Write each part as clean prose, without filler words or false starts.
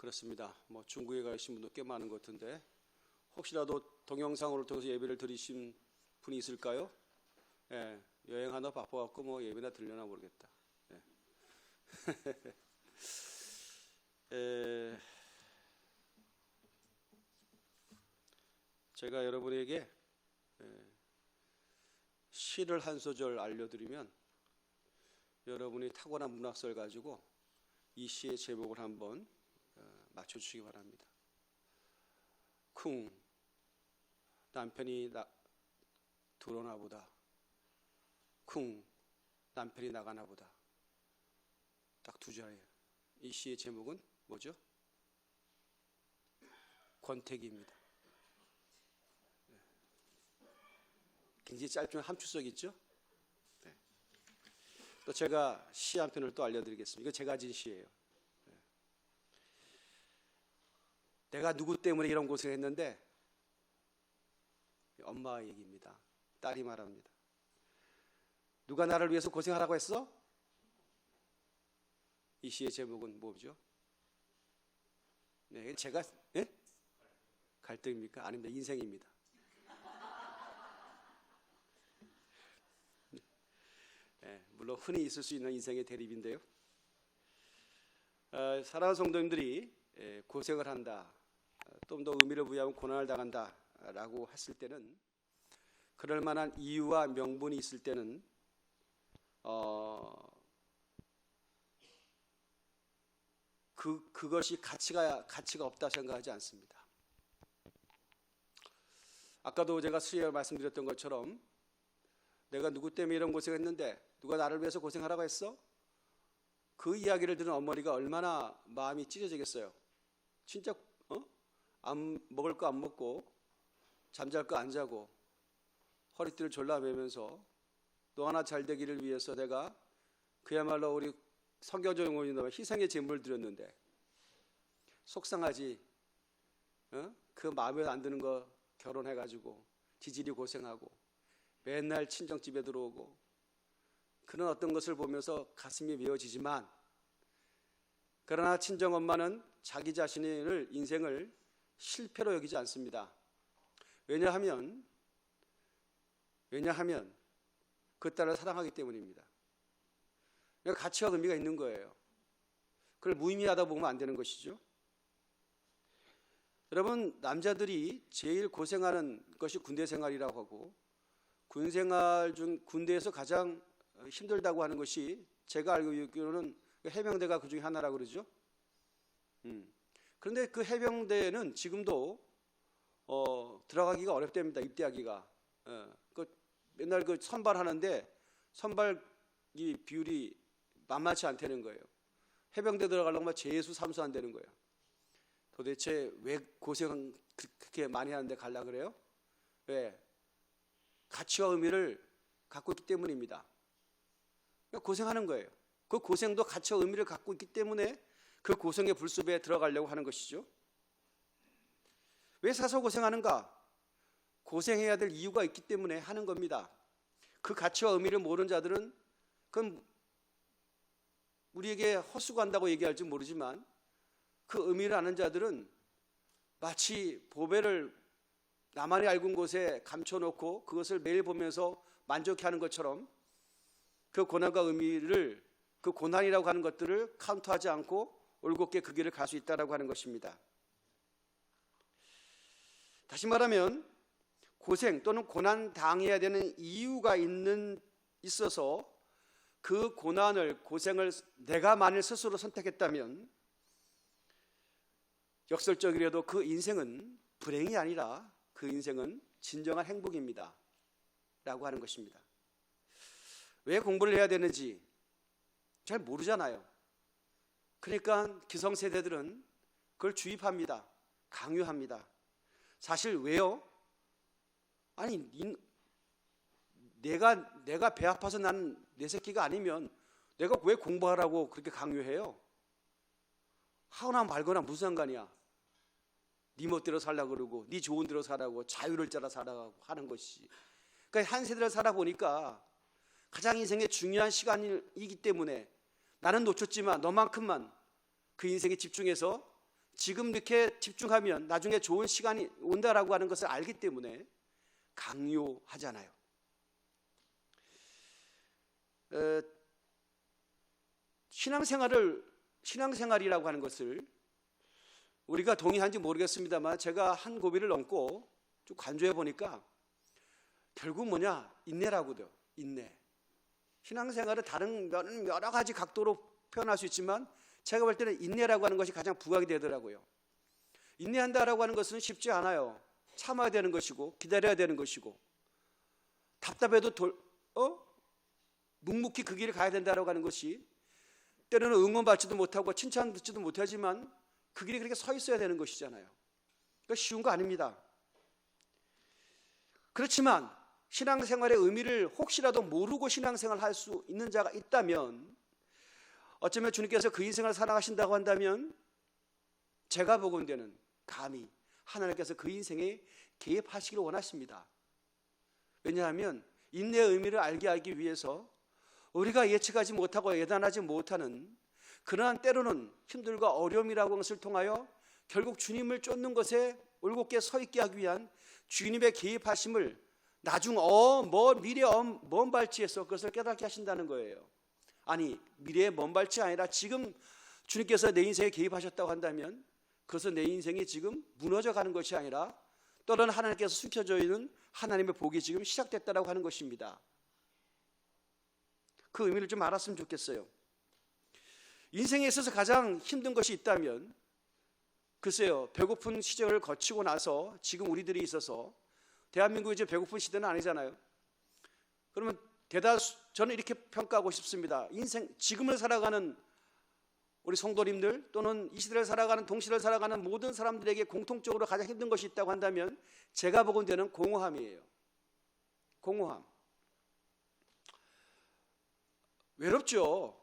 그렇습니다. 중국에 가신 분도 꽤 많은 것 같은데 혹시라도 동영상으로 통해서 예배를 드리신 분이 있을까요? 예, 여행하나 바빠갖고 예배나 들려나 모르겠다. 예. 제가 여러분에게 시를 한 소절 알려드리면 여러분이 타고난 문학성을 가지고 이 시의 제목을 한번 맞춰주시기 바랍니다. 쿵, 남편이 들어오나 보다. 쿵, 남편이 나가나 보다. 딱 두 자예요. 이 시의 제목은 뭐죠? 권태기입니다. 굉장히 짧지만 함축성 있죠? 네. 또 제가 시 한 편을 또 알려드리겠습니다. 이거 제가 진 시예요. 내가 누구 때문에 이런 고생을 했는데 엄마 얘기입니다. 딸이 말합니다. 누가 나를 위해서 고생하라고 했어? 이 시의 제목은 뭐죠? 네, 제가 갈등입니까? 아닙니다. 인생입니다. 네, 물론 흔히 있을 수 있는 인생의 대립인데요. 사랑하는 성도님들이 고생을 한다, 좀 더 의미를 부여하면 고난을 당한다라고 했을 때는 그럴 만한 이유와 명분이 있을 때는 그것이 가치가 없다 생각하지 않습니다. 아까도 제가 수요일에 말씀드렸던 것처럼 내가 누구 때문에 이런 고생했는데 누가 나를 위해서 고생하라고 했어? 그 이야기를 들은 어머니가 얼마나 마음이 찢어지겠어요. 진짜 먹을 거 안 먹고 잠잘 거 안 자고 허리띠를 졸라매면서 너 하나 잘 되기를 위해서 내가 그야말로 우리 성경적 용어로 희생의 제물을 드렸는데 속상하지. 그 마음에 안 드는 거 결혼해가지고 지질이 고생하고 맨날 친정집에 들어오고 그런 어떤 것을 보면서 가슴이 메어지지만 그러나 친정엄마는 자기 자신의 인생을 실패로 여기지 않습니다. 왜냐하면 그 딸을 사랑하기 때문입니다. 가치와 의미가 있는 거예요. 그걸 무의미하다 보면 안 되는 것이죠. 여러분, 남자들이 제일 고생하는 것이 군대 생활이라고 하고 군대에서 가장 힘들다고 하는 것이 제가 알고 있기로는 해병대가 그 중에 하나라고 그러죠. 그런데 그 해병대는 지금도 들어가기가 어렵답니다. 입대하기가. 맨날 선발하는데 선발이 비율이 만만치 않다는 거예요. 해병대 들어가려면 재수 삼수 안 되는 거예요. 도대체 왜 고생 그렇게 많이 하는데 가려고 그래요? 왜? 가치와 의미를 갖고 있기 때문입니다. 고생하는 거예요. 그 고생도 가치와 의미를 갖고 있기 때문에 그 고생의 불숲에 들어가려고 하는 것이죠. 왜 사서 고생하는가? 고생해야 될 이유가 있기 때문에 하는 겁니다. 그 가치와 의미를 모르는 자들은 그건 우리에게 헛수고한다고 얘기할지 모르지만 그 의미를 아는 자들은 마치 보배를 나만이 알고 있는 곳에 감춰놓고 그것을 매일 보면서 만족해하는 것처럼 그 고난과 의미를, 그 고난이라고 하는 것들을 카운트하지 않고 올곧게 그 길을 갈 수 있다라고 하는 것입니다. 다시 말하면 고생 또는 고난 당해야 되는 이유가 있어서 그 고생을 내가 만일 스스로 선택했다면 역설적이라도 그 인생은 불행이 아니라 그 인생은 진정한 행복입니다 라고 하는 것입니다. 왜 공부를 해야 되는지 잘 모르잖아요. 그러니까 기성세대들은 그걸 주입합니다. 강요합니다. 사실 왜요? 아니 내가 배 아파서 난 내 새끼가 아니면 내가 왜 공부하라고 그렇게 강요해요? 하거나 말거나 무슨 상관이야. 네 멋대로 살라고 그러고 네 좋은 대로 살라고 자유를 따라 살아가고 하는 것이. 그러니까 한 세대를 살아보니까 가장 인생의 중요한 시간이기 때문에 나는 놓쳤지만 너만큼만 그 인생에 집중해서 지금 이렇게 집중하면 나중에 좋은 시간이 온다라고 하는 것을 알기 때문에 강요하잖아요. 신앙생활이라고 하는 것을 우리가 동의한지 모르겠습니다만 제가 한 고비를 넘고 쭉 간주해 보니까 결국 뭐냐? 인내라고요. 인내. 신앙생활은 다른 여러 가지 각도로 표현할 수 있지만 제가 볼 때는 인내라고 하는 것이 가장 부각이 되더라고요. 인내한다라고 하는 것은 쉽지 않아요. 참아야 되는 것이고 기다려야 되는 것이고 답답해도 묵묵히 그 길을 가야 된다라고 하는 것이 때로는 응원받지도 못하고 칭찬 듣지도 못하지만 그 길에 그렇게 서 있어야 되는 것이잖아요. 그러니까 쉬운 거 아닙니다. 그렇지만 신앙생활의 의미를 혹시라도 모르고 신앙생활을 할 수 있는 자가 있다면 어쩌면 주님께서 그 인생을 사랑하신다고 한다면 제가 보건대는 감히 하나님께서 그 인생에 개입하시기를 원하십니다. 왜냐하면 인내의 의미를 알게 하기 위해서 우리가 예측하지 못하고 예단하지 못하는 그러한 때로는 힘들과 어려움이라고 하는 것을 통하여 결국 주님을 쫓는 것에 올곧게 서 있게 하기 위한 주님의 개입하심을 나중 미래의 먼 발치에서 그것을 깨닫게 하신다는 거예요. 아니 미래의 먼 발치가 아니라 지금 주님께서 내 인생에 개입하셨다고 한다면 그것은 내 인생이 지금 무너져가는 것이 아니라 또는 하나님께서 숨겨져 있는 하나님의 복이 지금 시작됐다고 하는 것입니다. 그 의미를 좀 알았으면 좋겠어요. 인생에 있어서 가장 힘든 것이 있다면 글쎄요, 배고픈 시절을 거치고 나서 지금 우리들이 있어서 대한민국이 이제 배고픈 시대는 아니잖아요. 그러면 저는 이렇게 평가하고 싶습니다. 인생 지금을 살아가는 우리 성도님들 또는 이 시대를 살아가는 동시대를 살아가는 모든 사람들에게 공통적으로 가장 힘든 것이 있다고 한다면 제가 보건대는 공허함이에요. 공허함. 외롭죠.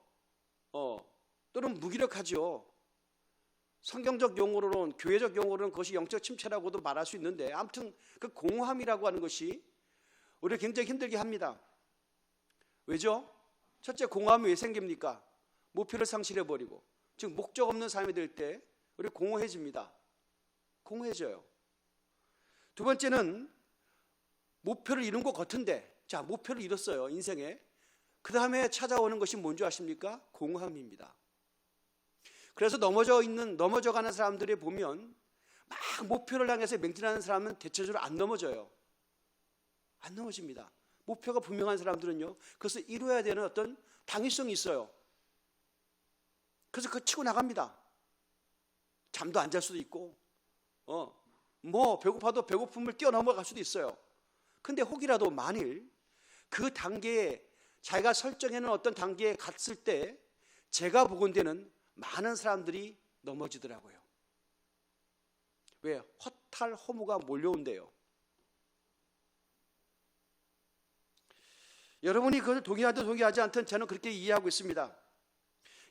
또는 무기력하죠. 성경적 용어로는 교회적 용어로는 그것이 영적 침체라고도 말할 수 있는데 아무튼 그 공허함이라고 하는 것이 우리를 굉장히 힘들게 합니다. 왜죠? 첫째, 공허함이 왜 생깁니까? 목표를 상실해버리고 즉 목적 없는 삶이 될 때 우리 공허해집니다. 공허해져요. 두 번째는 목표를 이룬 것 같은데 자 목표를 이뤘어요 인생에. 그 다음에 찾아오는 것이 뭔지 아십니까? 공허함입니다. 그래서 넘어져가는 사람들이 보면 막 목표를 향해서 맹진하는 사람은 대체적으로 안 넘어져요. 안 넘어집니다. 목표가 분명한 사람들은요 그것을 이루어야 되는 어떤 당위성이 있어요. 그래서 그거 치고 나갑니다. 잠도 안 잘 수도 있고 배고파도 배고픔을 뛰어넘어갈 수도 있어요. 근데 혹이라도 만일 그 단계에 자기가 설정해놓은 어떤 단계에 갔을 때 제가 보건대는 많은 사람들이 넘어지더라고요. 왜? 허탈 허무가 몰려온대요. 여러분이 그것을 동의하든 동의하지 않든 저는 그렇게 이해하고 있습니다.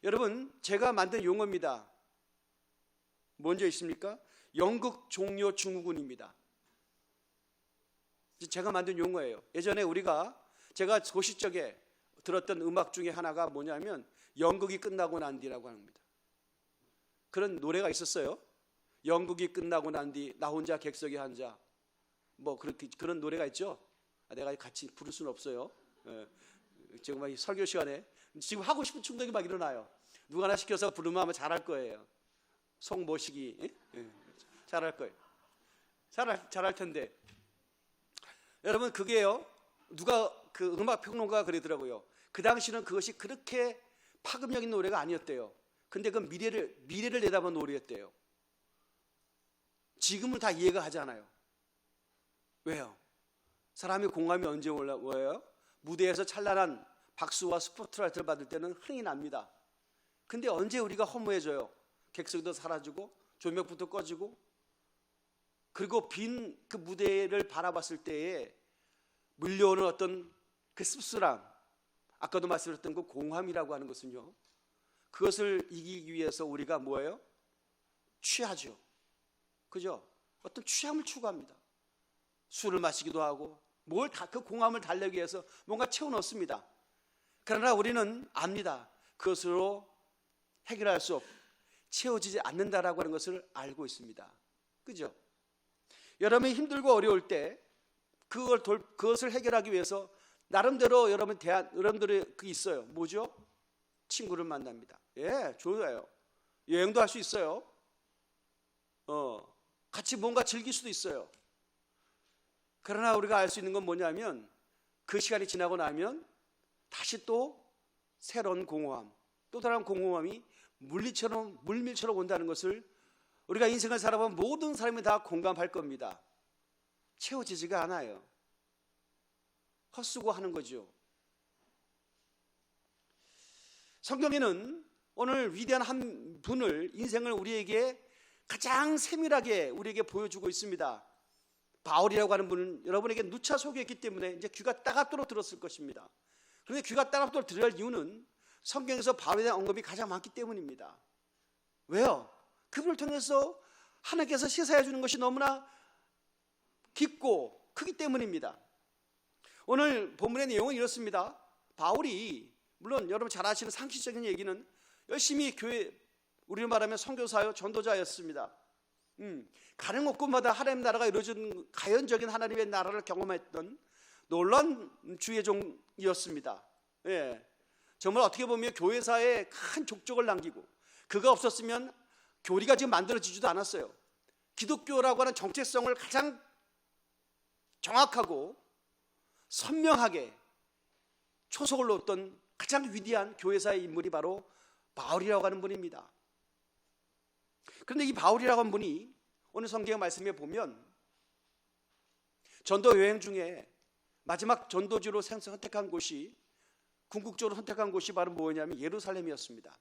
여러분 제가 만든 용어입니다. 뭔지 있습니까? 연극 종료 증후군입니다. 제가 만든 용어예요. 예전에 제가 고시적에 들었던 음악 중에 하나가 뭐냐면 연극이 끝나고 난 뒤라고 합니다. 그런 노래가 있었어요. 연극이 끝나고 난 뒤 나 혼자 객석에 앉아 그런 노래가 있죠. 내가 같이 부를 수는 없어요. 지금 설교 시간에 지금 하고 싶은 충동이 막 일어나요. 누가 하나 시켜서 부르면 아마 잘할 거예요. 송모시기 잘할 거예요. 잘할 텐데 여러분 그게요. 누가 그 음악 평론가가 그러더라고요. 그 당시는 그것이 그렇게 파급력인 노래가 아니었대요. 근데 그 미래를 내다본 노래였대요. 지금은 다 이해가 하잖아요. 왜요? 사람의 공감이 언제 올라와요? 무대에서 찬란한 박수와 스포트라이트를 받을 때는 흥이 납니다. 근데 언제 우리가 허무해져요? 객석도 사라지고 조명부터 꺼지고 그리고 빈 그 무대를 바라봤을 때에 물려오는 어떤 그 씁쓸함, 아까도 말씀드렸던 그 공함이라고 하는 것은요, 그것을 이기기 위해서 우리가 뭐예요? 취하죠. 그죠? 어떤 취함을 추구합니다. 술을 마시기도 하고 그 공함을 달래기 위해서 뭔가 채워넣습니다. 그러나 우리는 압니다. 그것으로 해결할 수 없고 채워지지 않는다라고 하는 것을 알고 있습니다. 그죠? 여러분이 힘들고 어려울 때 그것을 해결하기 위해서 나름대로 여러분들의 그 있어요. 뭐죠? 친구를 만납니다. 예, 좋아요. 여행도 할 수 있어요. 같이 뭔가 즐길 수도 있어요. 그러나 우리가 알 수 있는 건 뭐냐면 그 시간이 지나고 나면 다시 또 새로운 공허함, 또 다른 공허함이 물밀처럼 온다는 것을 우리가 인생을 살아본 모든 사람이 다 공감할 겁니다. 채워지지가 않아요. 헛수고하는 거죠. 성경에는 오늘 위대한 한 분을, 인생을 우리에게 가장 세밀하게 우리에게 보여주고 있습니다. 바울이라고 하는 분은 여러분에게 누차 소개했기 때문에 이제 귀가 따갑도록 들었을 것입니다. 그런데 귀가 따갑도록 들어야 할 이유는 성경에서 바울에 대한 언급이 가장 많기 때문입니다. 왜요? 그분을 통해서 하나님께서 시사해 주는 것이 너무나 깊고 크기 때문입니다. 오늘 본문의 내용은 이렇습니다. 바울이, 물론 여러분 잘 아시는 상식적인 얘기는 열심히 교회, 우리를 말하면 선교사요, 전도자였습니다. 가는 곳곳마다 하나님 나라가 이루어진 가연적인 하나님의 나라를 경험했던 놀라운 주의 종이었습니다. 예, 정말 어떻게 보면 교회사에 큰 족적을 남기고, 그가 없었으면 교리가 지금 만들어지지도 않았어요. 기독교라고 하는 정체성을 가장 정확하고 선명하게 초석을 놓았던 가장 위대한 교회사의 인물이 바로 바울이라고 하는 분입니다. 그런데 이 바울이라고 하는 분이 오늘 성경 말씀에 보면 전도 여행 중에 마지막 전도지로 선택한 곳이, 궁극적으로 선택한 곳이 바로 뭐냐면 예루살렘이었습니다.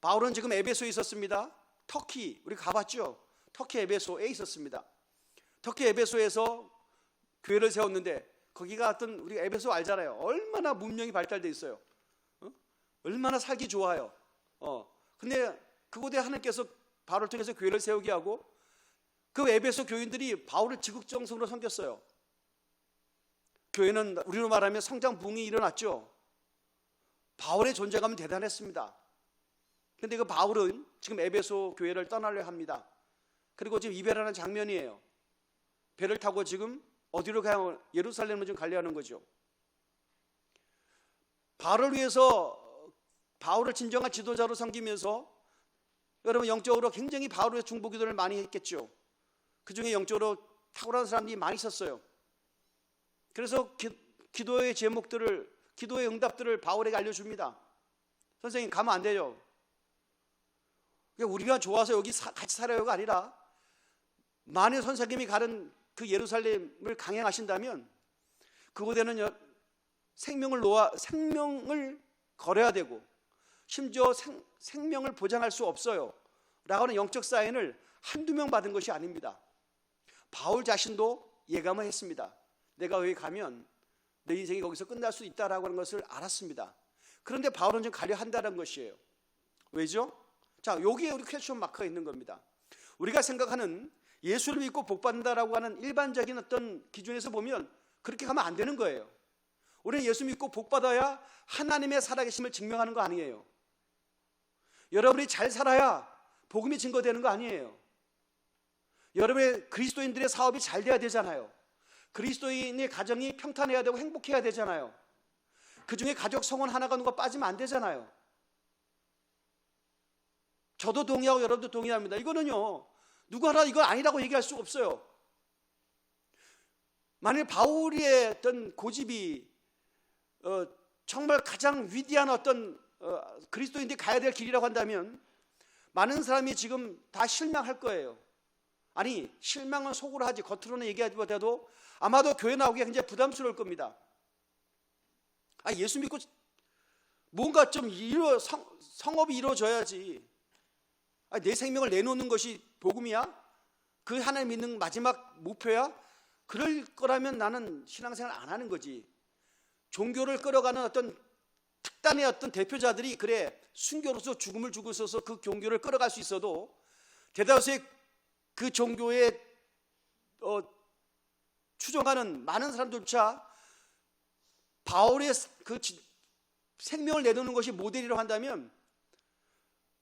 바울은 지금 에베소에 있었습니다. 터키, 우리 가봤죠? 터키 에베소에 있었습니다. 터키 에베소에서 교회를 세웠는데, 거기가 어떤, 우리가 에베소 알잖아요. 얼마나 문명이 발달되어 있어요. 얼마나 살기 좋아요. 근데 그곳에 하나님께서 바울을 통해서 교회를 세우게 하고, 그 에베소 교인들이 바울을 지극정성으로 섬겼어요. 교회는 우리로 말하면 성장 붕이 일어났죠. 바울의 존재감은 대단했습니다. 그런데 그 바울은 지금 에베소 교회를 떠나려 합니다. 그리고 지금 이별하는 장면이에요. 배를 타고 지금 어디로 가요? 예루살렘으로 좀 가려 하는 거죠. 바울을 위해서, 바울을 진정한 지도자로 섬기면서 여러분 영적으로 굉장히 바울의 중보기도를 많이 했겠죠. 그 중에 영적으로 탁월한 사람들이 많이 있었어요. 그래서 기도의 제목들을, 기도의 응답들을 바울에게 알려줍니다. 선생님 가면 안 돼요. 우리가 좋아서 여기 같이 살아요가 아니라, 만일 선생님이 가는 그 예루살렘을 강행하신다면 그곳에는 생명을 걸어야 되고, 심지어 생명을 보장할 수 없어요 라고 하는 영적 사인을 한두 명 받은 것이 아닙니다. 바울 자신도 예감을 했습니다. 내가 여기 가면 내 인생이 거기서 끝날 수 있다라고 하는 것을 알았습니다. 그런데 바울은 좀 가려 한다는 것이에요. 왜죠? 자, 여기에 우리 퀘스천 마크가 있는 겁니다. 우리가 생각하는 예수를 믿고 복받는다라고 하는 일반적인 어떤 기준에서 보면 그렇게 가면 안 되는 거예요. 우리는 예수 믿고 복받아야 하나님의 살아계심을 증명하는 거 아니에요. 여러분이 잘 살아야 복음이 증거되는 거 아니에요. 여러분의 그리스도인들의 사업이 잘 돼야 되잖아요. 그리스도인의 가정이 평탄해야 되고 행복해야 되잖아요. 그 중에 가족 성원 하나가 누가 빠지면 안 되잖아요. 저도 동의하고 여러분도 동의합니다. 이거는요, 누구 하나 이거 아니라고 얘기할 수가 없어요. 만일 바울의 어떤 고집이 정말 가장 위대한 어떤 그리스도인들이 가야 될 길이라고 한다면 많은 사람이 지금 다 실망할 거예요. 아니, 실망은 속으로 하지 겉으로는 얘기하지 못해도 아마도 교회 나오기가 굉장히 부담스러울 겁니다. 예수 믿고 뭔가 좀 성업이 이루어져야지. 내 생명을 내놓는 것이 복음이야? 그 하나님 믿는 마지막 목표야? 그럴 거라면 나는 신앙생활 안 하는 거지. 종교를 끌어가는 어떤 특단의 어떤 대표자들이 그래 순교로서 죽음을 주고 있어서 그 종교를 끌어갈 수 있어도 대다수의 그 종교에 추종하는 많은 사람들조차 바울의 그 생명을 내놓는 것이 모델이라고 한다면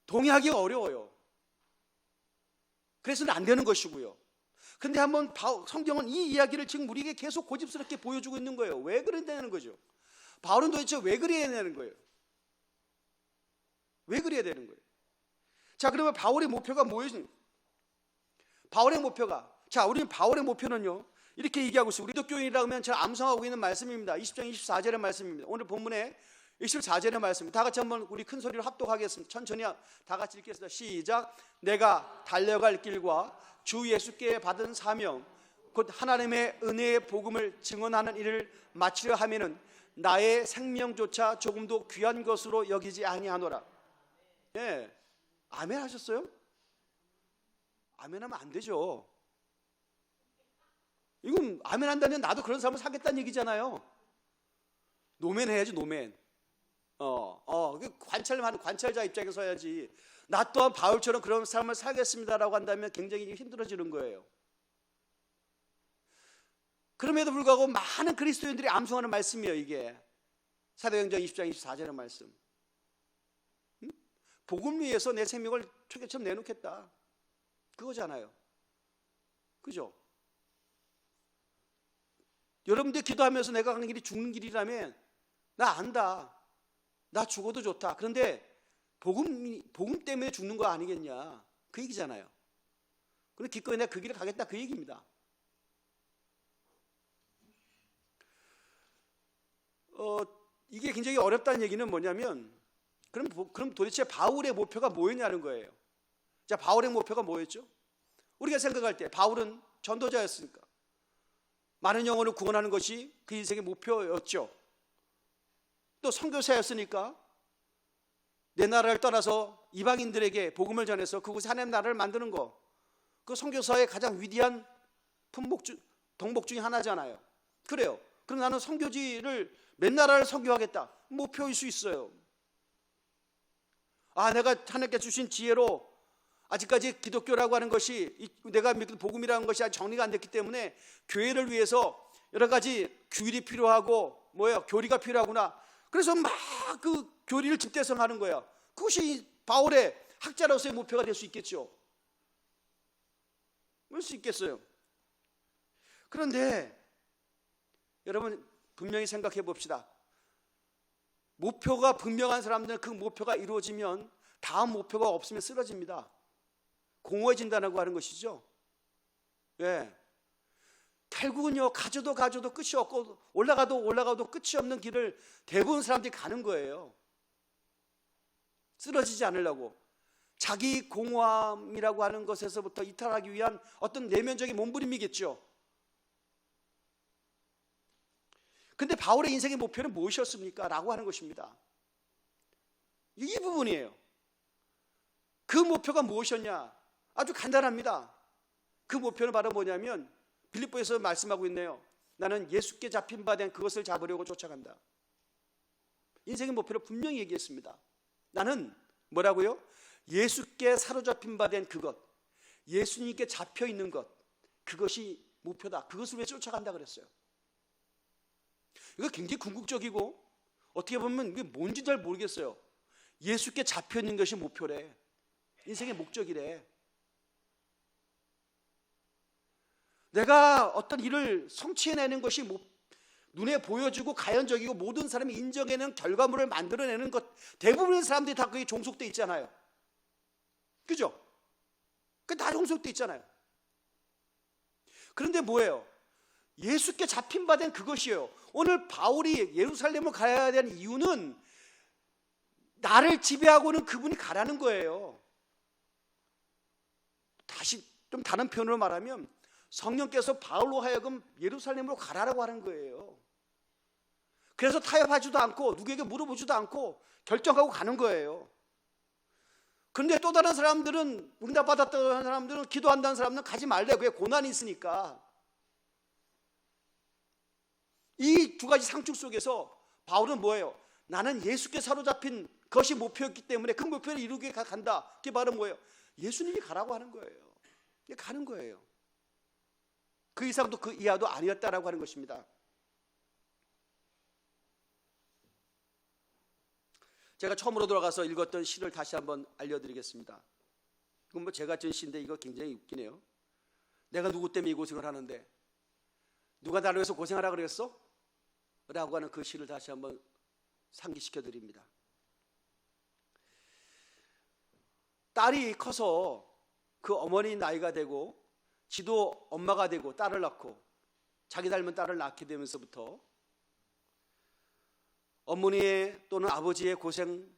동의하기가 어려워요. 그래서는 안 되는 것이고요. 그런데 한번 성경은 이 이야기를 지금 우리에게 계속 고집스럽게 보여주고 있는 거예요. 왜 그런다는 거죠. 바울은 도대체 왜 그래야 되는 거예요? 왜 그래야 되는 거예요? 자, 그러면 바울의 목표가 뭐예요? 바울의 목표가, 자, 우리 바울의 목표는요, 이렇게 얘기하고 있어요. 우리 기독교인이라고 하면 제가 암송하고 있는 말씀입니다. 20장 24절의 말씀입니다. 오늘 본문에 24절의 말씀, 다 같이 한번 우리 큰 소리로 합독하겠습니다. 천천히 다 같이 읽겠습니다. 시작. 내가 달려갈 길과 주 예수께 받은 사명 곧 하나님의 은혜의 복음을 증언하는 일을 마치려 하면은 나의 생명조차 조금도 귀한 것으로 여기지 아니하노라. 예, 아멘 하셨어요? 아멘 하면 안 되죠. 이건 아멘 한다면 나도 그런 삶을 살겠다는 얘기잖아요. 노멘 해야지, 노멘. 관찰자 입장에서 해야지. 나 또한 바울처럼 그런 삶을 살겠습니다라고 한다면 굉장히 힘들어지는 거예요. 그럼에도 불구하고 많은 그리스도인들이 암송하는 말씀이에요. 이게 사도행전 20장 24절의 말씀. 복음 위해서 내 생명을 초계처럼 내놓겠다, 그거잖아요. 그죠? 여러분들 기도하면서 내가 가는 길이 죽는 길이라면 나 안다, 나 죽어도 좋다. 그런데 복음 때문에 죽는 거 아니겠냐, 그 얘기잖아요. 그런데 기꺼이 내가 그 길을 가겠다, 그 얘기입니다. 이게 굉장히 어렵다는 얘기는 뭐냐면, 그럼 도대체 바울의 목표가 뭐였냐는 거예요. 자, 바울의 목표가 뭐였죠? 우리가 생각할 때 바울은 전도자였으니까 많은 영혼을 구원하는 것이 그 인생의 목표였죠. 또 선교사였으니까 내 나라를 떠나서 이방인들에게 복음을 전해서 그곳에 하나님 나라를 만드는 거, 그 선교사의 가장 위대한 덕목 중에 하나잖아요. 그래요. 그럼 나는 선교지를 몇 나라를 선교하겠다, 목표일 수 있어요. 내가 하나님께 주신 지혜로 아직까지 기독교라고 하는 것이, 내가 믿는 복음이라는 것이 아직 정리가 안 됐기 때문에 교회를 위해서 여러 가지 규율이 필요하고 교리가 필요하구나. 그래서 막 그 교리를 집대성하는 거야. 그것이 바울의 학자로서의 목표가 될 수 있겠죠. 그럴 수 있겠어요. 그런데 여러분 분명히 생각해 봅시다. 목표가 분명한 사람들은 그 목표가 이루어지면 다음 목표가 없으면 쓰러집니다. 공허해진다고 하는 것이죠. 예. 결국은요, 가져도 끝이 없고 올라가도 끝이 없는 길을 대부분 사람들이 가는 거예요. 쓰러지지 않으려고. 자기 공허함이라고 하는 것에서부터 이탈하기 위한 어떤 내면적인 몸부림이겠죠. 근데 바울의 인생의 목표는 무엇이었습니까? 라고 하는 것입니다. 이 부분이에요. 그 목표가 무엇이었냐? 아주 간단합니다. 그 목표는 바로 뭐냐면 빌립보에서 말씀하고 있네요. 나는 예수께 잡힌 바 된 그것을 잡으려고 쫓아간다. 인생의 목표를 분명히 얘기했습니다. 나는 뭐라고요? 예수께 사로잡힌 바 된 그것, 예수님께 잡혀 있는 것, 그것이 목표다. 그것을 위해 쫓아간다 그랬어요. 이거 굉장히 궁극적이고 어떻게 보면 이게 뭔지 잘 모르겠어요. 예수께 잡혀 있는 것이 목표래. 인생의 목적이래. 내가 어떤 일을 성취해내는 것이 눈에 보여주고 가연적이고 모든 사람이 인정해내는 결과물을 만들어내는 것, 대부분의 사람들이 다 그게 종속돼 있잖아요. 그죠? 그게 다 종속돼 있잖아요. 그런데 뭐예요? 예수께 잡힌 바 된 그것이에요. 오늘 바울이 예루살렘을 가야 되는 이유는 나를 지배하고는 그분이 가라는 거예요. 다시 좀 다른 표현으로 말하면 성령께서 바울로 하여금 예루살렘으로 가라라고 하는 거예요. 그래서 타협하지도 않고 누구에게 물어보지도 않고 결정하고 가는 거예요. 그런데 또 다른 사람들은, 응답받았다는 사람들은, 기도한다는 사람들은 가지 말래. 그게 고난이 있으니까. 이 두 가지 상축 속에서 바울은 뭐예요? 나는 예수께 사로잡힌 것이 목표였기 때문에 그 목표를 이루게 간다. 그게 바로 뭐예요? 예수님이 가라고 하는 거예요. 가는 거예요. 그 이상도 그 이하도 아니었다라고 하는 것입니다. 제가 처음으로 돌아가서 읽었던 시를 다시 한번 알려드리겠습니다. 이건 뭐 제가 쓴 시인데 이거 굉장히 웃기네요. 내가 누구 때문에 이 고생을 하는데 누가 나를 위해서 고생하라 그랬어? 라고 하는 그 시를 다시 한번 상기시켜 드립니다. 딸이 커서 그 어머니 나이가 되고 지도 엄마가 되고 딸을 낳고 자기 닮은 딸을 낳게 되면서부터 어머니의 또는 아버지의 고생,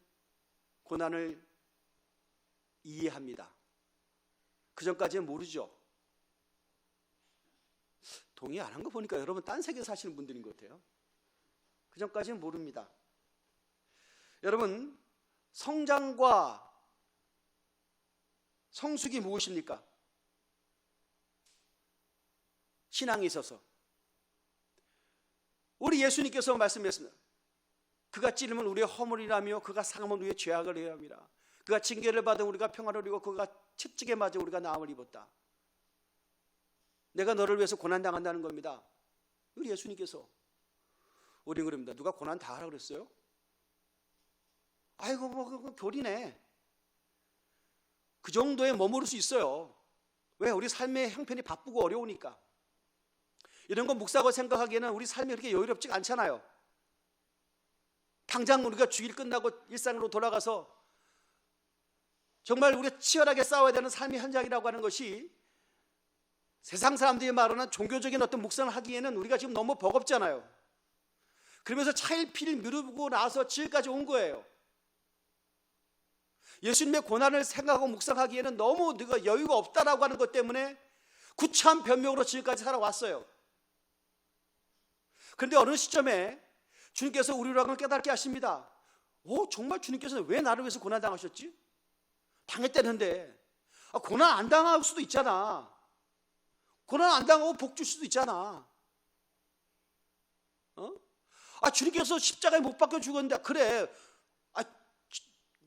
고난을 이해합니다. 그 전까지는 모르죠. 동의 안 한 거 보니까 여러분 딴 세계 사시는 분들인 것 같아요. 그 전까지는 모릅니다. 여러분, 성장과 성숙이 무엇입니까? 신앙에 있어서 우리 예수님께서 말씀하셨습니다. 그가 찌르면 우리의 허물이라며 그가 상하면 우리의 죄악을 해야 함이라. 그가 징계를 받아 우리가 평화를 이루고 그가 채찍에 맞아 우리가 나음을 입었다. 내가 너를 위해서 고난당한다는 겁니다. 우리 예수님께서. 우리는 그럽니다. 누가 고난 다 하라 그랬어요? 아이고 뭐 그거 교리네. 그 정도에 머무를 수 있어요. 왜? 우리 삶의 형편이 바쁘고 어려우니까. 이런 거 묵사고 생각하기에는 우리 삶이 그렇게 여유롭지 않잖아요. 당장 우리가 주일 끝나고 일상으로 돌아가서 정말 우리가 치열하게 싸워야 되는 삶의 현장이라고 하는 것이 세상 사람들이 말하는 종교적인 어떤 묵상을 하기에는 우리가 지금 너무 버겁잖아요. 그러면서 차일피일 미루고 나서 지금까지 온 거예요. 예수님의 고난을 생각하고 묵상하기에는 너무 우리가 여유가 없다라고 하는 것 때문에 구차한 변명으로 지금까지 살아왔어요. 그런데 어느 시점에 주님께서 우리로 하여금 깨닫게 하십니다. 정말 주님께서 왜 나를 위해서 고난 당하셨지? 당했다는데 고난 안 당할 수도 있잖아. 고난 안 당하고 복 줄 수도 있잖아. 주님께서 십자가에 못 박혀 죽었는데 그래.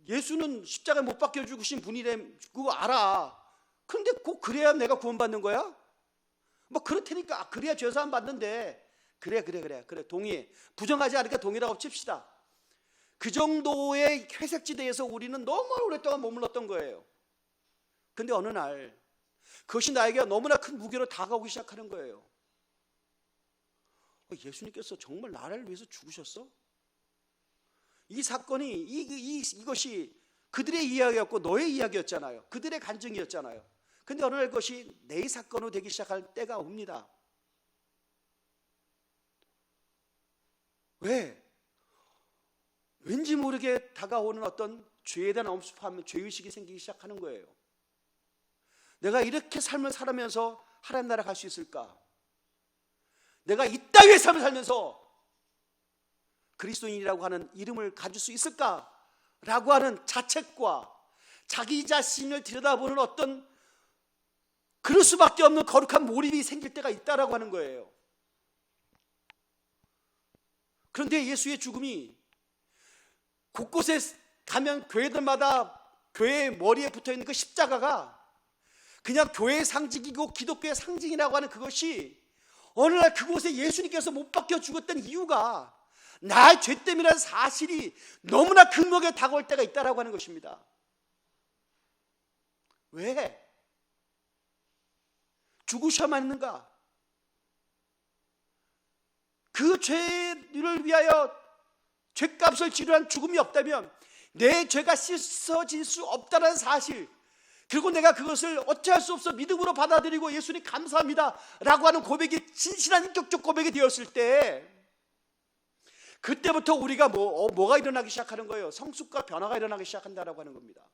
예수는 십자가에 못 박혀 죽으신 분이래. 그거 알아. 그런데 꼭 그래야 내가 구원받는 거야? 뭐 그렇다니까. 그래야 죄사함 받는데. 그래 동의. 부정하지 않으니까 동의라고 칩시다. 그 정도의 회색지대에서 우리는 너무 오랫동안 머물렀던 거예요. 그런데 어느 날 그것이 나에게 너무나 큰 무게로 다가오기 시작하는 거예요. 예수님께서 정말 나를 위해서 죽으셨어? 이 사건이 이것이 그들의 이야기였고 너의 이야기였잖아요. 그들의 간증이었잖아요. 그런데 어느 날 그것이 내 사건으로 되기 시작할 때가 옵니다. 왜? 왠지 모르게 다가오는 어떤 죄에 대한 엄습하면 죄의식이 생기기 시작하는 거예요. 내가 이렇게 삶을 살아면서 하나님 나라 갈 수 있을까? 내가 이 땅의 삶을 살면서 그리스도인이라고 하는 이름을 가질 수 있을까? 라고 하는 자책과 자기 자신을 들여다보는 어떤 그럴 수밖에 없는 거룩한 몰입이 생길 때가 있다라고 하는 거예요. 그런데 예수의 죽음이 곳곳에 가면 교회들마다 교회 머리에 붙어있는 그 십자가가 그냥 교회의 상징이고 기독교의 상징이라고 하는 그것이 어느 날 그곳에 예수님께서 못 박혀 죽었던 이유가 나의 죄 때문이라는 사실이 너무나 극명하게 다가올 때가 있다라고 하는 것입니다. 왜? 죽으셔야만 했는가? 그 죄를 위하여 죄값을 치르한 죽음이 없다면 내 죄가 씻어질 수 없다는 사실, 그리고 내가 그것을 어찌할 수 없어 믿음으로 받아들이고 예수님 감사합니다 라고 하는 고백이 진실한 인격적 고백이 되었을 때 그때부터 우리가 뭐가 일어나기 시작하는 거예요? 성숙과 변화가 일어나기 시작한다라고 하는 겁니다.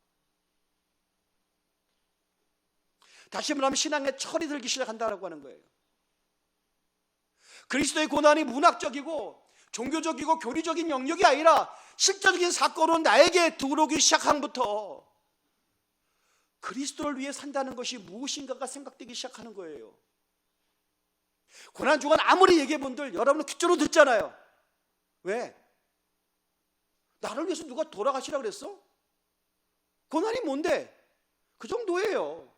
다시 말하면 신앙의 철이 들기 시작한다라고 하는 거예요. 그리스도의 고난이 문학적이고 종교적이고 교리적인 영역이 아니라 실제적인 사건으로 나에게 들어오기 시작함부터 그리스도를 위해 산다는 것이 무엇인가가 생각되기 시작하는 거예요. 고난 중간 아무리 얘기해본들 여러분은 귓줄로 듣잖아요. 왜? 나를 위해서 누가 돌아가시라 그랬어? 고난이 뭔데? 그 정도예요.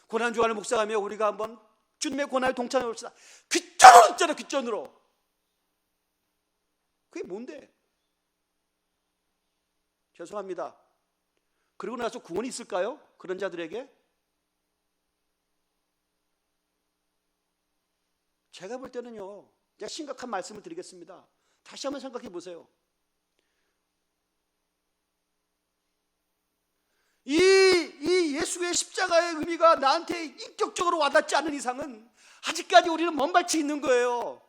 고난 주간을 묵상하며 우리가 한번 주님의 고난에 동참해 봅시다. 귓전으로 듣잖아요. 귓전으로. 그게 뭔데? 죄송합니다. 그러고 나서 구원이 있을까요? 그런 자들에게? 제가 볼 때는요, 제가 심각한 말씀을 드리겠습니다. 다시 한번 생각해 보세요. 이 예수의 십자가의 의미가 나한테 인격적으로 와닿지 않은 이상은 아직까지 우리는 먼 발치 있는 거예요.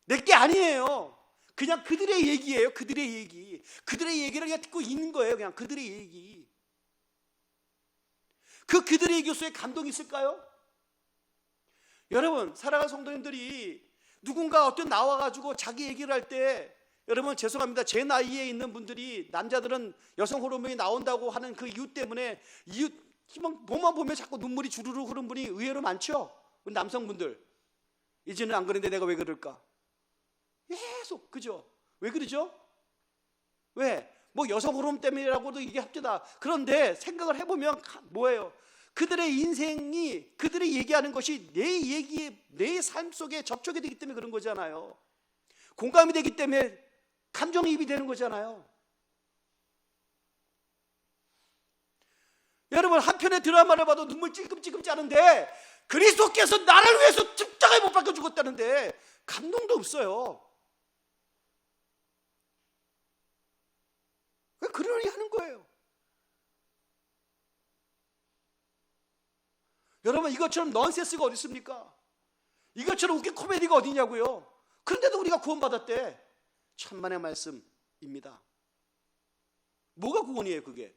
내게 아니에요. 그냥 그들의 얘기예요. 그들의 얘기. 그들의 얘기를 그냥 듣고 있는 거예요. 그냥 그들의 얘기. 그들의 얘기 속에 감동이 있을까요? 여러분, 사랑하는 성도님들이 누군가 어떤 나와가지고 자기 얘기를 할 때, 여러분 죄송합니다. 제 나이에 있는 분들이, 남자들은 여성 호르몬이 나온다고 하는 그 이유 때문에 뭐만 보면 자꾸 눈물이 주르르 흐르는 분이 의외로 많죠. 우리 남성분들. 이제는 안 그런데 내가 왜 그럴까? 계속, 그죠? 왜 그러죠? 왜? 뭐 여성 호르몬 때문이라고도 이게 합디다. 그런데 생각을 해보면 뭐예요? 그들의 인생이, 그들이 얘기하는 것이 내 얘기, 내 삶 속에 접촉이 되기 때문에 그런 거잖아요. 공감이 되기 때문에 감정이입이 되는 거잖아요. 여러분, 한편의 드라마를 봐도 눈물 찔끔찔끔 짜는데, 그리스도께서 나를 위해서 십자가에 못 박혀 죽었다는데 감동도 없어요. 왜 그러니 하는 거예요? 여러분, 이것처럼 넌센스가 어디 있습니까? 이것처럼 웃긴 코미디가 어디냐고요? 그런데도 우리가 구원받았대. 천만의 말씀입니다. 뭐가 구원이에요, 그게?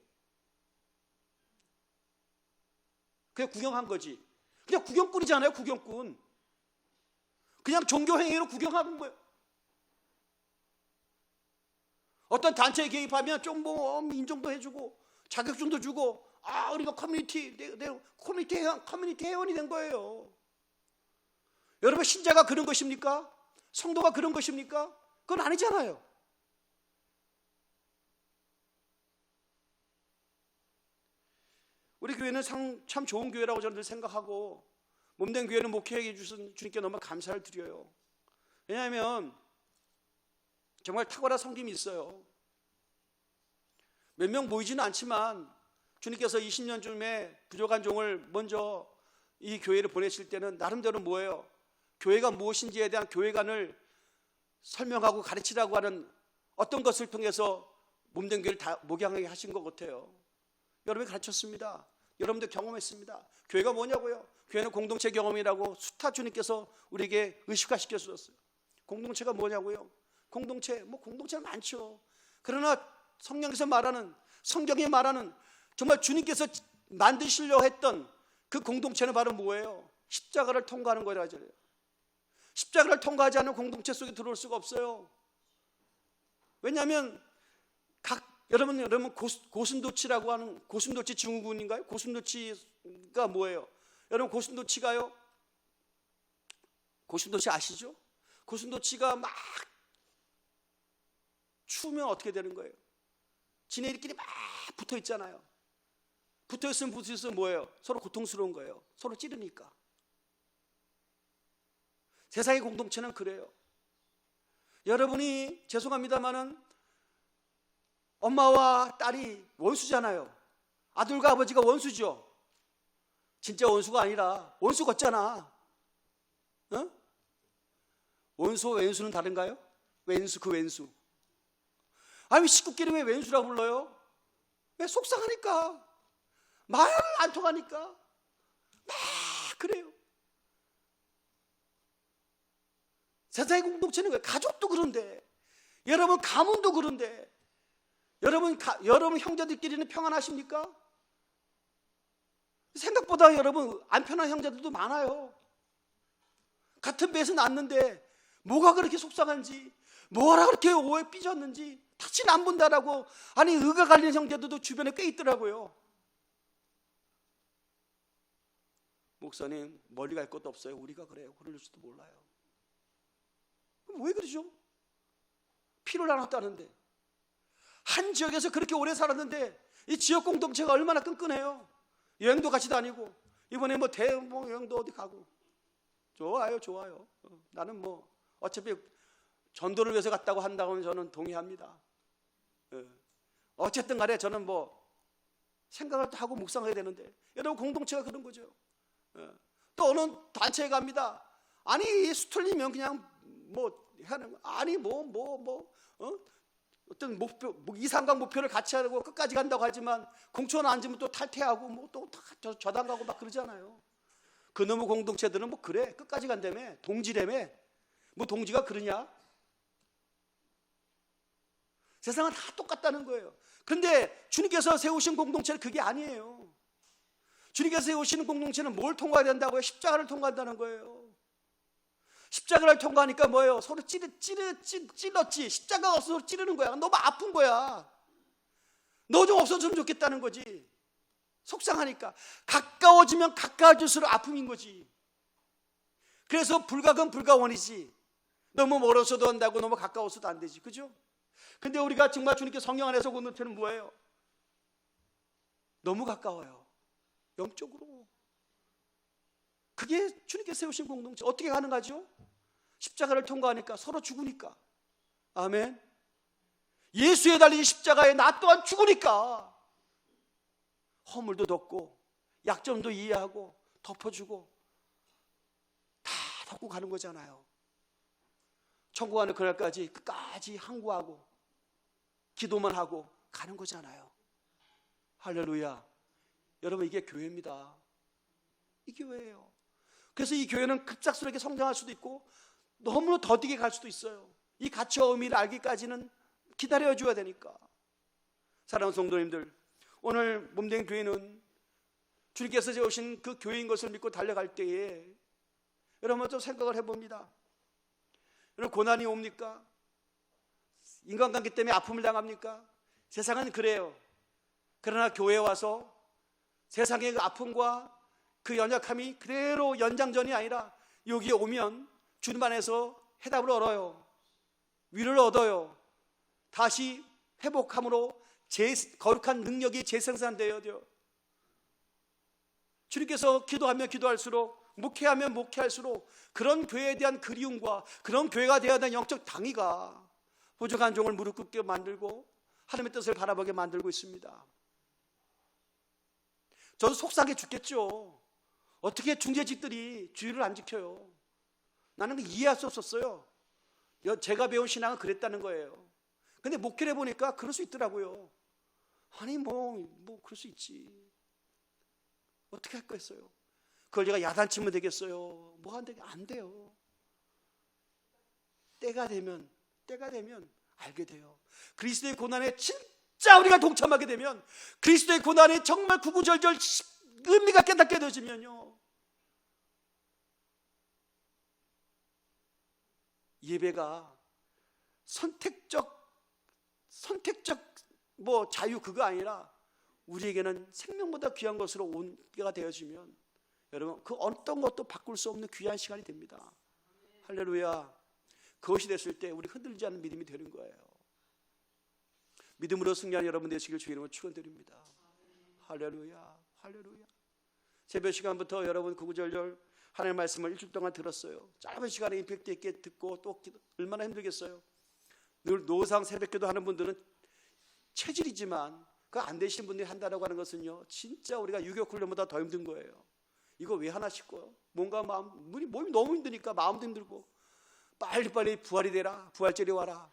그냥 구경한 거지. 그냥 구경꾼이잖아요, 구경꾼. 그냥 종교행위로 구경하는 거예요. 어떤 단체에 개입하면 좀 뭐 인정도 해주고 자격증도 주고, 아, 우리가 커뮤니티 회원이 된 거예요. 여러분, 신자가 그런 것입니까? 성도가 그런 것입니까? 그건 아니잖아요. 우리 교회는 참 좋은 교회라고 저는 늘 생각하고, 몸된 교회는 목회해 주신 주님께 너무 감사를 드려요. 왜냐하면 정말 탁월한 섬김이 있어요. 몇 명 모이지는 않지만 주님께서 20년쯤에 부족한 종을 먼저 이 교회를 보내실 때는 나름대로 뭐예요? 교회가 무엇인지에 대한 교회관을 설명하고 가르치라고 하는 어떤 것을 통해서 몸된 교회를 다 목양하게 하신 것 같아요. 여러분이 가르쳤습니다. 여러분들 경험했습니다. 교회가 뭐냐고요? 교회는 공동체 경험이라고 수타 주님께서 우리에게 의식화시켜 주셨어요. 공동체가 뭐냐고요? 공동체는 많죠. 그러나 성경에서 말하는, 성경이 말하는 정말 주님께서 만드시려 했던 그 공동체는 바로 뭐예요? 십자가를 통과하는 거라 하잖아요. 십자가를 통과하지 않은 공동체 속에 들어올 수가 없어요. 왜냐하면 여러분 고슴도치라고 하는, 고슴도치 증후군인가요? 고슴도치가 뭐예요? 여러분, 고슴도치가요, 고슴도치 아시죠? 고슴도치가 막 추우면 어떻게 되는 거예요? 지네들끼리 막 붙어 있잖아요. 붙어 있으면 뭐예요? 서로 고통스러운 거예요. 서로 찌르니까. 세상의 공동체는 그래요. 여러분이, 죄송합니다마는 엄마와 딸이 원수잖아요. 아들과 아버지가 원수죠. 진짜 원수가 아니라 원수 같잖아. 어? 원수와 왼수는 다른가요? 왼수, 그 왼수. 아니, 식구끼리 왜 왼수라고 불러요? 왜? 속상하니까, 말 안 통하니까 막 그래요. 세상의 공동체는 왜? 가족도 그런데, 여러분 가문도 그런데, 여러분 형제들끼리는 평안하십니까? 생각보다 여러분 안 편한 형제들도 많아요. 같은 배에서 났는데 뭐가 그렇게 속상한지, 뭐라 그렇게 오해 삐졌는지 다시는 안 본다라고, 아니 의가 갈리는 형제들도 주변에 꽤 있더라고요. 목사님, 멀리 갈 것도 없어요. 우리가 그래요. 그럴지도 몰라요. 왜 그러죠? 피를 나눴다는데, 한 지역에서 그렇게 오래 살았는데 이 지역 공동체가 얼마나 끈끈해요. 여행도 같이 다니고, 이번에 뭐 여행도 어디 가고. 좋아요. 나는 뭐 어차피 전도를 위해서 갔다고 한다고는 저는 동의합니다. 어쨌든 간에 저는 뭐 생각을 또 하고 묵상해야 되는데, 여러분 공동체가 그런 거죠. 또 어느 단체에 갑니다. 아니 수틀리면 그냥 뭐 하는, 아니 어떤 목표, 이상과 목표를 같이 하고 끝까지 간다고 하지만 공천 앉으면 또 탈퇴하고 뭐 또 저당 가고 막 그러잖아요. 그놈의 공동체들은 뭐 그래 끝까지 간다며, 동지라며. 뭐 동지가 그러냐? 세상은 다 똑같다는 거예요. 그런데 주님께서 세우신 공동체는 그게 아니에요. 주님께서 세우시는 공동체는 뭘 통과해야 된다고요? 십자가를 통과한다는 거예요. 십자가를 통과하니까 뭐예요? 서로 찔렀지. 십자가가 없어서 찌르는 거야. 너무 아픈 거야. 너 좀 없어졌으면 좋겠다는 거지. 속상하니까. 가까워지면 가까워질수록 아픔인 거지. 그래서 불가근 불가원이지. 너무 멀어서도 한다고 너무 가까워서도 안 되지. 그죠? 근데 우리가 정말 주님께 성령 안에서 공동체는 뭐예요? 너무 가까워요. 영적으로. 그게 주님께 세우신 공동체. 어떻게 가능하죠? 십자가를 통과하니까, 서로 죽으니까. 아멘. 예수에 달린 십자가에 나 또한 죽으니까 허물도 덮고 약점도 이해하고 덮어주고 다 덮고 가는 거잖아요. 천국 가는 그날까지 끝까지 항구하고 기도만 하고 가는 거잖아요. 할렐루야. 여러분, 이게 교회입니다. 이 교회예요. 그래서 이 교회는 급작스럽게 성장할 수도 있고 너무 더디게 갈 수도 있어요. 이 가치와 의미를 알기까지는 기다려줘야 되니까. 사랑하는 성도님들, 오늘 몸된 교회는 주님께서 세우신 그 교회인 것을 믿고 달려갈 때에 여러분 좀 생각을 해봅니다. 여러분, 고난이 옵니까? 인간관계 때문에 아픔을 당합니까? 세상은 그래요. 그러나 교회에 와서 세상의 그 아픔과 그 연약함이 그대로 연장전이 아니라 여기에 오면 주님 안에서 해답을 얻어요. 위를 얻어요. 다시 회복함으로 거룩한 능력이 재생산되어요. 주님께서 기도하면 기도할수록, 목회하면 목회할수록 그런 교회에 대한 그리움과 그런 교회가 되어야 되는 영적 당위가 부족한 종을 무릎 꿇게 만들고 하나님의 뜻을 바라보게 만들고 있습니다. 저도 속상해 죽겠죠. 어떻게 중재직들이 주의를 안 지켜요? 나는 이해할 수 없었어요. 제가 배운 신앙은 그랬다는 거예요. 근데 목회를 해보니까 그럴 수 있더라고요. 아니 뭐 그럴 수 있지. 어떻게 할 거였어요? 그걸 제가 야단치면 되겠어요? 뭐 안 돼요. 때가 되면 알게 돼요. 그리스도의 고난에 진짜 우리가 동참하게 되면, 그리스도의 고난에 정말 구구절절 의미가 깨닫게 되어지면요, 예배가 선택적 뭐 자유 그거 아니라 우리에게는 생명보다 귀한 것으로 온게가 되어지면 여러분, 그 어떤 것도 바꿀 수 없는 귀한 시간이 됩니다. 할렐루야. 그것이 됐을 때 우리 흔들리지 않는 믿음이 되는 거예요. 믿음으로 승리한 여러분 되시길 주의 이름으로 축원드립니다. 할렐루야. 할렐루야. 새벽 시간부터 여러분 구구절절 하나님의 말씀을 일주일 동안 들었어요. 짧은 시간에 임팩트 있게 듣고 또 얼마나 힘들겠어요. 늘 노상 새벽기도 하는 분들은 체질이지만 그 안 되신 분들이 한다라고 하는 것은요, 진짜 우리가 유격 훈련보다 더 힘든 거예요. 이거 왜 하나 싶고요. 뭔가 몸이 너무 힘드니까 마음도 힘들고 빨리빨리 부활이 되라, 부활절이 와라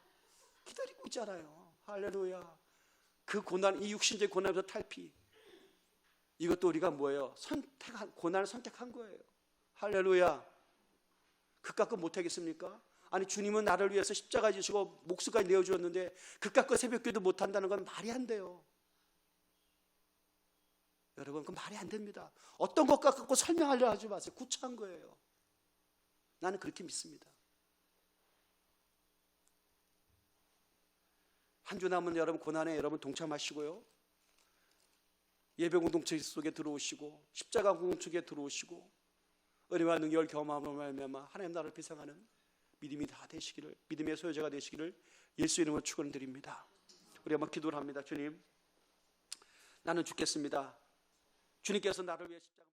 기다리고 있잖아요. 할렐루야. 그 고난, 이 육신적 고난에서 탈피, 이것도 우리가 뭐예요? 고난을 선택한 거예요. 할렐루야. 그깟 거 못하겠습니까? 아니, 주님은 나를 위해서 십자가 지시고 목숨까지 내어주었는데 그깟 거 새벽기도 못한다는 건 말이 안 돼요. 여러분, 그 말이 안 됩니다. 어떤 것 갖고 설명하려 하지 마세요. 구차한 거예요. 나는 그렇게 믿습니다. 한 주 남은 여러분 고난에 여러분 동참하시고요, 예배 공동체 속에 들어오시고 십자가 공동체에 들어오시고 은혜와 능력을 경험함으로 말미암아 하나님 나라를 비상하는 믿음이 다 되시기를, 믿음의 소유자가 되시기를 예수 이름으로 축원드립니다. 우리 한번 기도를 합니다. 주님, 나는 죽겠습니다. 주님께서 나를 위해 십자가